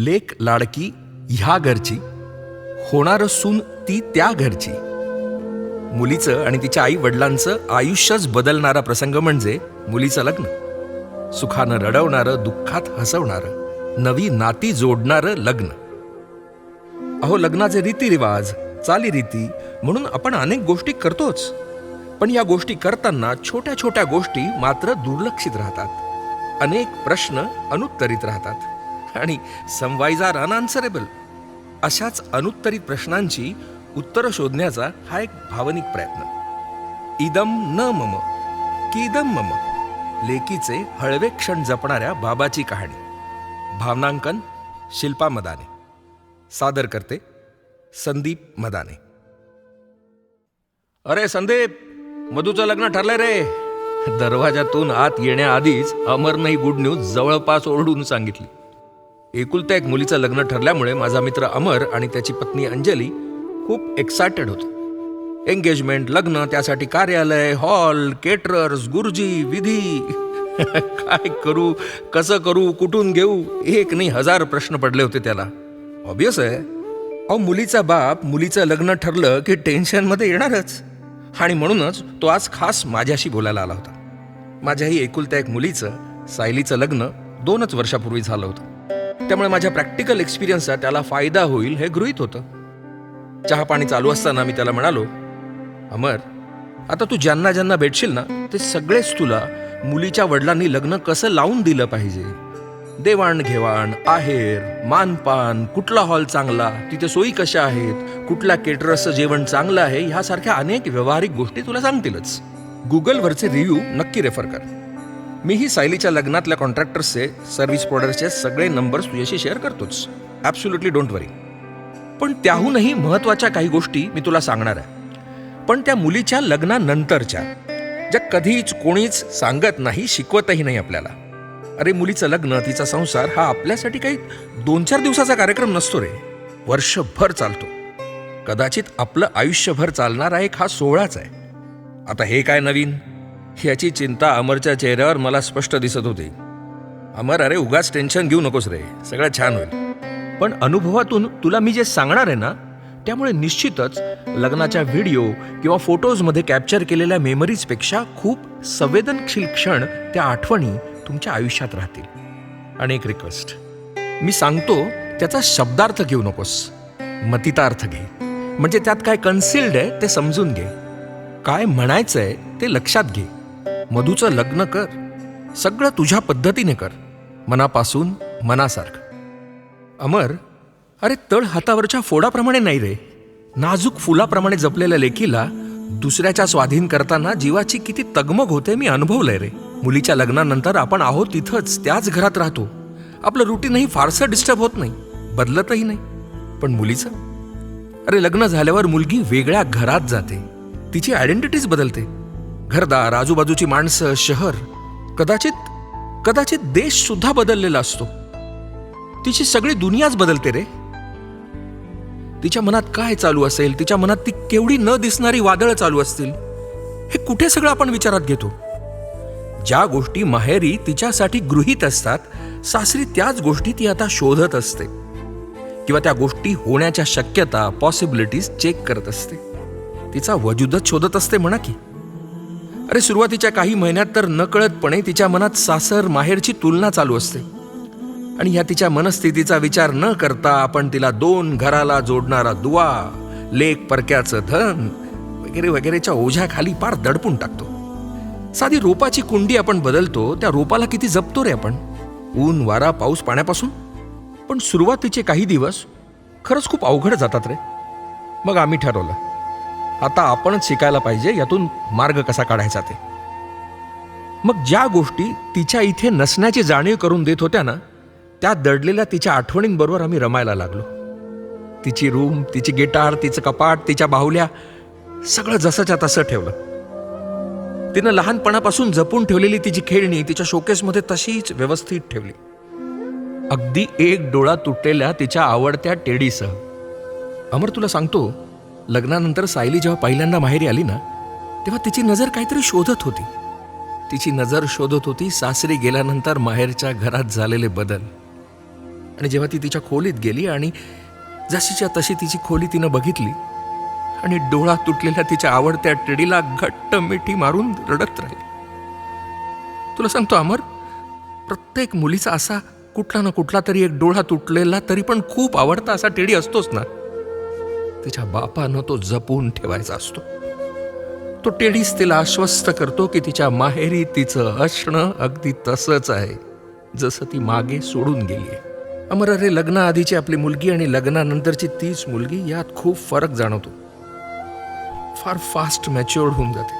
लेक लाडकी ह्या घरची, होणार सून ती त्या घरची. मुलीचं आणि तिच्या आई वडिलांचं आयुष्यच बदलणारा प्रसंग म्हणजे मुलीचं लग्न. सुखानं रडवणारं, दुःखात हसवणारं, नवी नाती जोडणारं लग्न. अहो, लग्नाचे रीतिरिवाज, चालीरीती म्हणून आपण अनेक गोष्टी करतोच, पण या गोष्टी करताना छोट्या छोट्या गोष्टी मात्र दुर्लक्षित राहतात. अनेक प्रश्न अनुत्तरित राहतात आणि सम वाईज आर अनआन्सरेबल. अशाच अनुत्तरित प्रश्नांची उत्तरं शोधण्याचा हा एक भावनिक प्रयत्न. इदम न मम कीदम मम, लेकीचे हळवे क्षण जपणाऱ्या बाबाची कहाणी. भावनांकन शिल्पा मदाने. सादर करते संदीप मदाने. अरे संदीप, मधूचं लग्न ठरलंय रे. दरवाजातून आत येण्याआधीच अमरनं ही गुड न्यूज जवळपास ओरडून सांगितली. एकुलत्या एक मुलीचं लग्न ठरल्यामुळे माझा मित्र अमर आणि त्याची पत्नी अंजली खूप एक्सायटेड होते. एंगेजमेंट, लग्न, त्यासाठी कार्यालय, हॉल, केटरर्स, गुरुजी, विधी. काय करू, कसं करू, कुठून घेऊ, एक नाही 1000 प्रश्न पडले होते त्याला. ऑब्वियस आहे, अहो मुलीचा बाप मुलीचं लग्न ठरलं की टेन्शनमध्ये येणारच. आणि म्हणूनच तो आज खास माझ्याशी बोलायला आला होता. माझ्याही एकुलत्या एक मुलीचं, सायलीचं लग्न 2च वर्षापूर्वी झालं होतं. त्यामुळे माझ्या प्रॅक्टिकल एक्सपिरियन्सचा त्याला फायदा होईल हे गृहीत होतं. चहा पाणी चालू असताना मी त्याला म्हणालो, अमर, आता तू ज्यांना ज्यांना भेटशील ना, ते सगळेच तुला मुलीच्या वडिलांनी लग्न कसं लावून दिलं पाहिजे, देवाणघेवाण, आहेर, मानपान, कुठला हॉल चांगला, तिथे सोयी कशा आहेत, कुठल्या केटरर्सचं जेवण चांगलं आहे, ह्यासारख्या अनेक व्यावहारिक गोष्टी तुला सांगतीलच. गुगलवरचे रिव्ह्यू नक्की रेफर कर. मीही सायलीच्या लग्नातल्या कॉन्ट्रॅक्टर्सचे, सर्व्हिस प्रोव्हायडर्सचे सगळे नंबर्स तुझ्याशी शेअर करतोच. ॲब्सोल्युटली डोंट वरी. पण त्याहूनही महत्त्वाच्या काही गोष्टी मी तुला सांगणार आहे, पण त्या मुलीच्या लग्नानंतरच्या, ज्या कधीच कोणीच सांगत नाही, शिकवतही नाही आपल्याला. अरे मुलीचं लग्न, तिचा संसार हा आपल्यासाठी काही 2-4 दिवसाचा कार्यक्रम नसतो रे, वर्षभर चालतो. कदाचित आपलं आयुष्यभर चालणारा एक हा सोहळाच आहे. आता हे काय नवीन, ह्याची चिंता अमरच्या चेहऱ्यावर मला स्पष्ट दिसत होती. अमर, अरे उगाच टेन्शन घेऊ नकोस रे, सगळं छान होईल. पण अनुभवातून तुला मी जे सांगणार आहे ना, त्यामुळे निश्चितच लग्नाच्या व्हिडिओ किंवा फोटोजमध्ये कॅप्चर केलेल्या मेमरीजपेक्षा खूप संवेदनशील क्षण, त्या आठवणी तुमच्या आयुष्यात राहतील. आणि एक रिक्वेस्ट, मी सांगतो त्याचा शब्दार्थ घेऊ नकोस, मतितार्थ घे. म्हणजे त्यात काय कन्सिल्ड आहे ते समजून घे, काय म्हणायचंय ते लक्षात घे. मधूचं लग्न कर, सगळं तुझ्या पद्धतीने कर, मनापासून मनासारखं. अमर, अरे तळ हातावरच्या फोडाप्रमाणे नाही रे, नाजूक फुलाप्रमाणे जपलेल्या लेकीला दुसऱ्याच्या स्वाधीन करताना जीवाची किती तगमग होते मी अनुभवलंय रे. मुलीच्या लग्नानंतर आपण आहोत तिथंच, त्याच घरात राहतो. आपलं रुटीनही फारसं डिस्टर्ब होत नाही, बदलतही नाही. पण मुलीचं, अरे लग्न झाल्यावर मुलगी वेगळ्या घरात जाते, तिची आयडेंटिटीच बदलते. घरदार, आजूबाजूची माणसं, शहर, कदाचित देश सुद्धा बदललेला असतो. तिची सगळी दुनियाच बदलते रे. तिच्या मनात काय चालू असेल, तिच्या मनात ती केवढी न दिसणारी वादळं चालू असतील, हे कुठे सगळं आपण विचारात घेतो. ज्या गोष्टी माहेरी तिच्यासाठी गृहीत असतात, सासरी त्याच गोष्टी ती आता शोधत असते, किंवा त्या गोष्टी होण्याच्या शक्यता, पॉसिबिलिटीज चेक करत असते. तिचा वजूदच शोधत असते म्हणा की. अरे सुरुवातीच्या काही महिन्यात तर नकळतपणे तिच्या मनात सासर माहेरची तुलना चालू असते. आणि ह्या तिच्या मनस्थितीचा विचार न करता आपण तिला 2 घराला जोडणारा दुवा, लेक परक्याचं धन वगैरे वगैरेच्या ओझ्याखाली पार दडपून टाकतो. साधी रोपाची कुंडी आपण बदलतो, त्या रोपाला किती जपतो रे आपण, ऊन, वारा, पाऊस, पाण्यापासून. पण सुरुवातीचे काही दिवस खरंच खूप अवघड जातात रे. मग आम्ही ठरवलं, आता आपणच शिकायला पाहिजे यातून मार्ग कसा काढायचा ते. मग ज्या गोष्टी तिच्या इथे नसण्याची जाणीव करून देत होत्या ना, त्या दडलेल्या तिच्या आठवणींबरोबर आम्ही रमायला लागलो. तिची रूम, तिची गिटार, तिचं कपाट, तिच्या बाहुल्या, सगळं जसंच्या तसं ठेवलं. तिनं लहानपणापासून जपून ठेवलेली तिची खेळणी तिच्या शोकेसमध्ये तशीच व्यवस्थित ठेवली, अगदी एक डोळा तुटलेल्या तिच्या आवडत्या टेडीसह. अमर, तुला सांगतो, लग्नानंतर सायली जेव्हा पहिल्यांदा माहेरी आली ना, तेव्हा तिची नजर काहीतरी शोधत होती. तिची नजर शोधत होती सासरी गेल्यानंतर माहेरच्या घरात झालेले बदल. आणि जेव्हा ती तिच्या खोलीत गेली आणि जशीच्या तशी तिची खोली तिनं बघितली आणि डोळा तुटलेल्या तिच्या आवडत्या टेडीला घट्ट मिठी मारून रडत राहिली. तुला सांगतो अमर, प्रत्येक मुलीचा असा कुठला ना कुठला तरी एक डोळा तुटलेला तरी पण खूप आवडता असा टेडी असतोच ना. तिच्या बापानं तो जपून ठेवायचा असतो. तो टेडीच तिला आश्वस्त करतो की तिच्या माहेरी तिचं असणं अगदी तसंच आहे जसं ती मागे सोडून गेली. अमर, अरे लग्नाआधीची आपली मुलगी आणि लग्नानंतरची तीच मुलगी यात खूप फरक जाणवतो. फार फास्ट मॅच्युअर्ड होऊन जाते.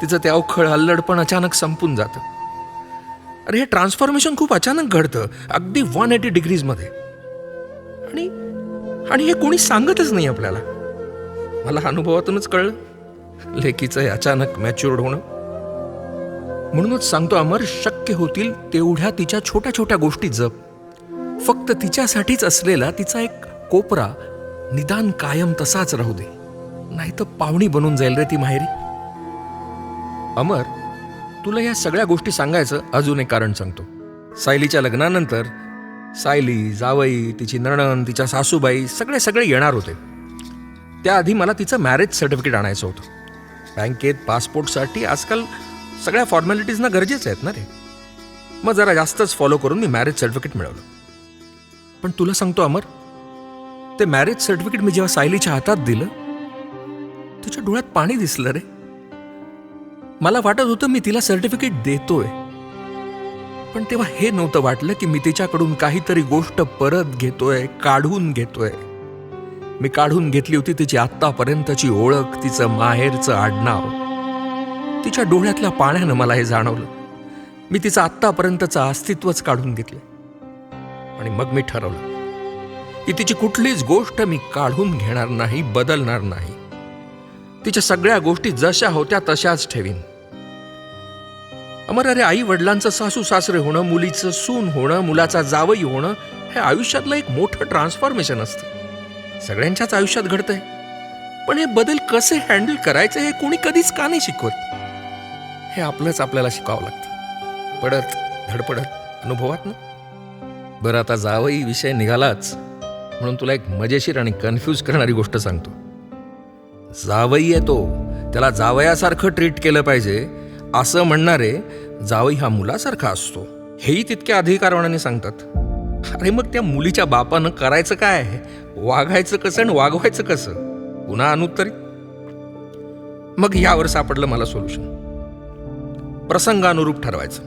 तिचं ते अवखळ अल्लड पण अचानक संपून जातं. अरे हे ट्रान्सफॉर्मेशन खूप अचानक घडतं, अगदी 180 डिग्रीजमध्ये. आणि हे कोणी सांगतच नाही आपल्याला. मला अनुभवातूनच कळलं लेकीचं हे अचानक मॅच्युअर्ड होणं. म्हणूनच सांगतो अमर, शक्य होतील तेवढ्या तिच्या छोट्या छोट्या गोष्टी जप. फक्त तिच्यासाठीच असलेला तिचा एक कोपरा निदान कायम तसाच राहू दे, नाही तर पाहुणी बनून जाईल रे ती माहेरी. अमर, तुला या सगळ्या गोष्टी सांगायचं अजून एक कारण सांगतो. सायलीच्या लग्नानंतर सायली, जावई, तिची नणंद, तिच्या सासूबाई सगळे येणार होते. त्याआधी मला तिचं मॅरेज सर्टिफिकेट आणायचं होतं. बँकेत पासपोर्टसाठी आजकाल सगळ्या फॉर्मॅलिटीज ना गरजेचं आहेत ना रे. मग जरा जास्तच फॉलो करून मी मॅरेज सर्टिफिकेट मिळवलं. पण तुला सांगतो अमर, ते मॅरेज सर्टिफिकेट मी जेव्हा सायलीच्या हातात दिलं, तिच्या डोळ्यात पाणी दिसलं रे. मला वाटत होतं मी तिला सर्टिफिकेट देतोय, पण तेव्हा हे नव्हतं वाटलं की मी तिच्याकडून काहीतरी गोष्ट परत घेतोय, काढून घेतोय. मी काढून घेतली होती तिची आत्तापर्यंतची ओळख, तिचं माहेरचं आडनाव. तिच्या डोळ्यातल्या पाण्यानं मला हे जाणवलं. मी तिचं आत्तापर्यंतचं अस्तित्वच काढून घेतलं. आणि मग मी ठरवलं की तिची कुठलीच गोष्ट मी काढून घेणार नाही, बदलणार नाही. तिच्या सगळ्या गोष्टी जशा होत्या तशाच ठेवीन. अमर, अरे आई वडिलांचं सासू सासरे होणं, मुलीचं सून होणं, मुलाचा जावई होणं हे आयुष्यातलं एक मोठं ट्रान्सफॉर्मेशन असतं. सगळ्यांच्याच आयुष्यात घडतंय. पण हे बदल कसे हँडल करायचे हे कोणी कधीच का नाही शिकवत. हे आपल्याला शिकावं लागतं, पडत धडपडत अनुभवात ना. बरं, आता जावई विषय निघालाच म्हणून तुला एक मजेशीर आणि कन्फ्यूज करणारी गोष्ट सांगतो. जावई आहे तो, त्याला जावयासारखं ट्रीट केलं पाहिजे असं म्हणणारे जावई हा मुलासारखा असतो हेही तितक्या अधिकारवाणाने सांगतात. अरे मग त्या मुलीच्या बापानं करायचं काय, वागायचं कसं आणि वागवायचं कसं, पुन्हा अनुत्तरित. मग यावर सापडलं मला सोल्युशन. प्रसंगानुरूप ठरवायचं.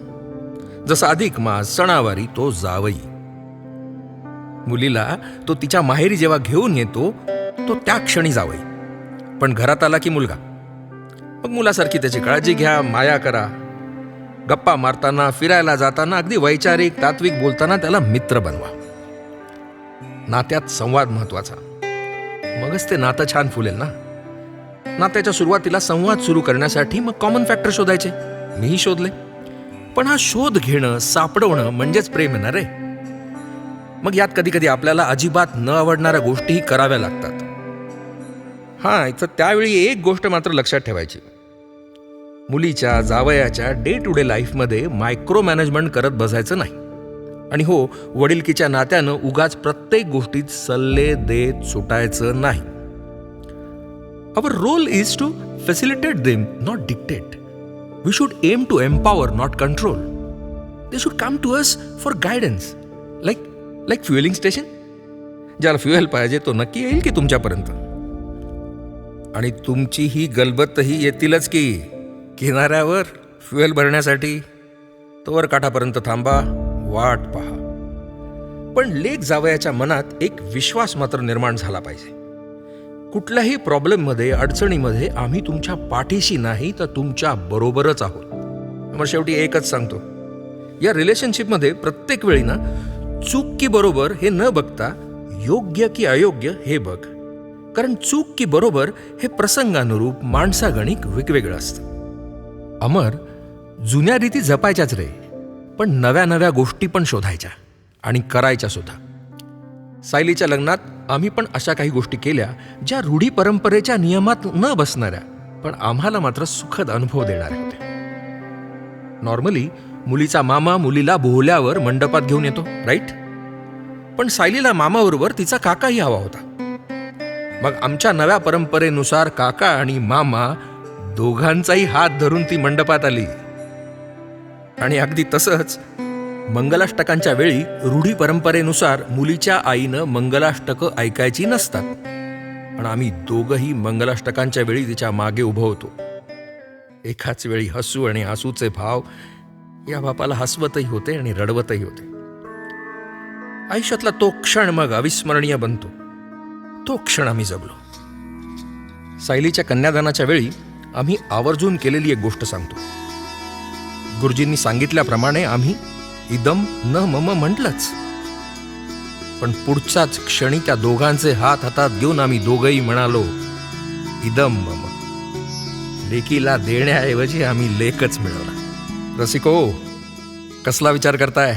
जसं अधिक मास, सणावारी तो जावई. मुलीला तो तिच्या माहेरी जेव्हा घेऊन येतो तो त्या क्षणी जावई. पण घरात आला की मुलगा. मग मुलासारखी त्याची काळजी घ्या, माया करा. गप्पा मारताना, फिरायला जाताना, अगदी वैचारिक तात्विक बोलताना त्याला मित्र बनवा. नात्यात संवाद महत्वाचा. मगच ते नातं छान फुलेल ना. नात्याच्या सुरुवातीला संवाद सुरू करण्यासाठी मग कॉमन फॅक्टर शोधायचे. मीही शोधले. पण हा शोध घेणं, सापडवणं म्हणजेच प्रेम आहे ना रे. मग यात कधी कधी आपल्याला अजिबात न आवडणाऱ्या गोष्टीही कराव्या लागतात. तर त्यावेळी एक गोष्ट मात्र लक्षात ठेवायची. मुलीच्या जावयाच्या डे टू डे लाईफमध्ये मायक्रो मॅनेजमेंट करत बसायचं नाही. आणि हो, वडिलकीच्या नात्यानं उगाच प्रत्येक गोष्टीत सल्ले देत सुटायचं नाही. Our role is to facilitate them, not dictate. We should aim to empower, not control. They should come to us for guidance. Like fueling station. ज्याला फ्युएल पाहिजे तो नक्की येईल की तुमच्यापर्यंत. आणि तुमची ही गलबतही येतीलच की किनाऱ्यावर फ्युएल भरण्यासाठी. तोवर काठापर्यंत थांबा, वाट पहा. पण लेक जावयाच्या मनात एक विश्वास मात्र निर्माण झाला पाहिजे. कुठल्याही प्रॉब्लेममध्ये, अडचणीमध्ये आम्ही तुमच्या पाठीशी नाही तर तुमच्या बरोबरच आहोत. मग शेवटी एकच सांगतो, या रिलेशनशिपमध्ये प्रत्येक वेळी ना चूक की बरोबर हे न बघता योग्य की अयोग्य हे बघ. कारण चूक की बरोबर हे प्रसंगानुरूप, माणसागणिक वेगवेगळं असतं. अमर, जुन्या रीती जपायच्याच रे, पण नव्या नव्या गोष्टी पण शोधायच्या आणि करायच्या सुद्धा. सायलीच्या लग्नात आम्ही पण अशा काही गोष्टी केल्या ज्या रूढी परंपरेच्या नियमात न बसणाऱ्या पण आम्हाला मात्र सुखद अनुभव देणाऱ्या होत्या. नॉर्मली मुलीचा मामा मुलीला बोहल्यावर मंडपात घेऊन येतो, राईट. पण सायलीला मामाबरोबर तिचा काकाही हवा होता. मग आमच्या नव्या परंपरेनुसार काका आणि मामा दोघांचाही हात धरून ती मंडपात आली. आणि अगदी तसंच मंगलाष्टकांच्या वेळी रूढी परंपरेनुसार मुलीच्या आईनं मंगलाष्टकं ऐकायची नसतात, पण आम्ही दोघंही मंगलाष्टकांच्या वेळी तिच्या मागे उभं होतो. एकाच वेळी हसू आणि आसूचे भाव या बापाला हसवतही होते आणि रडवतही होते. आयुष्यातला तो क्षण मग अविस्मरणीय बनतो. तो क्षण आम्ही जगलो. सायलीच्या कन्यादानाच्या वेळी आम्ही आवर्जून केलेली एक गोष्ट सांगतो. गुरुजींनी सांगितल्याप्रमाणे आम्ही इदम न मम म्हटलंच, पण पुढच्याच क्षणी त्या दोघांचे हात हातात घेऊन आम्ही दोघंही म्हणालो इदम मम. लेकीला देण्याऐवजी आम्ही लेकच मिळवला. रसिको, कसला विचार करताय?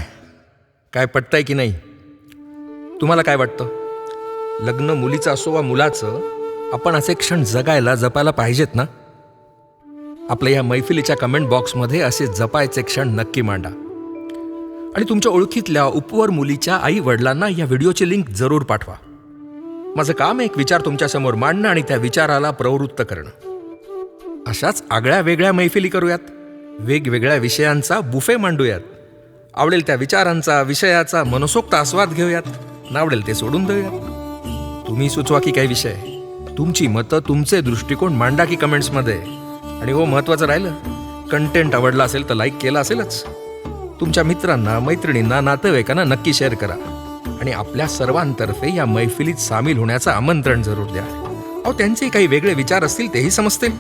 काय पटतंय की नाही? तुम्हाला काय वाटतं? लग्न मुलीचं असो वा मुलाचं, आपण असे क्षण जगायला जपायला पाहिजेत ना? आपल्या या मैफिलीच्या कमेंट बॉक्समध्ये असे जपायचे क्षण नक्की मांडा. आणि तुमच्या ओळखीतल्या उपवर मुलीच्या आई वडिलांना या व्हिडिओची लिंक जरूर पाठवा. माझं काम एक विचार तुमच्यासमोर मांडणं आणि त्या विचाराला प्रवृत्त करणं. अशाच आगळ्या वेगळ्या मैफिली करूयात. वेगवेगळ्या विषयांचा बुफे मांडूयात. आवडेल त्या विचारांचा, विषयाचा मनसोक्त आस्वाद घेऊयात. नावडेल ते सोडून देऊयात. तुम्ही सुचवा की काही विषय. तुमची मतं, तुमचे दृष्टिकोन मांडा की कमेंट्समध्ये. आणि हो, महत्त्वाचं राहिलं, कंटेंट आवडला असेल तर लाईक केला असेलच. तुमच्या मित्रांना, मैत्रिणींना, नातेवाईकांना नक्की शेअर करा. आणि आपल्या सर्वांतर्फे या मैफिलीत सामील होण्याचं आमंत्रण जरूर द्या. अहो, त्यांचे काही वेगळे विचार असतील तेही समजतील.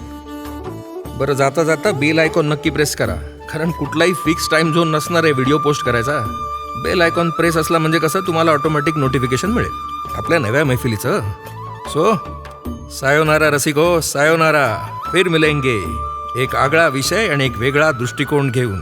बरं, जाता जाता बेल आयकॉन नक्की प्रेस करा, कारण कुठलाही फिक्स टाइम झोन नसणार आहे व्हिडिओ पोस्ट करायचा. बेल आयकॉन प्रेस असला म्हणजे कसं तुम्हाला ऑटोमॅटिक नोटिफिकेशन मिळेल आपल्या नव्या मैफिलीचं. सो सायोनारा रसिको, सायोनारा. फिर मिलेंगे एक आगळा विषय आणि एक वेगळा दृष्टिकोन घेऊन.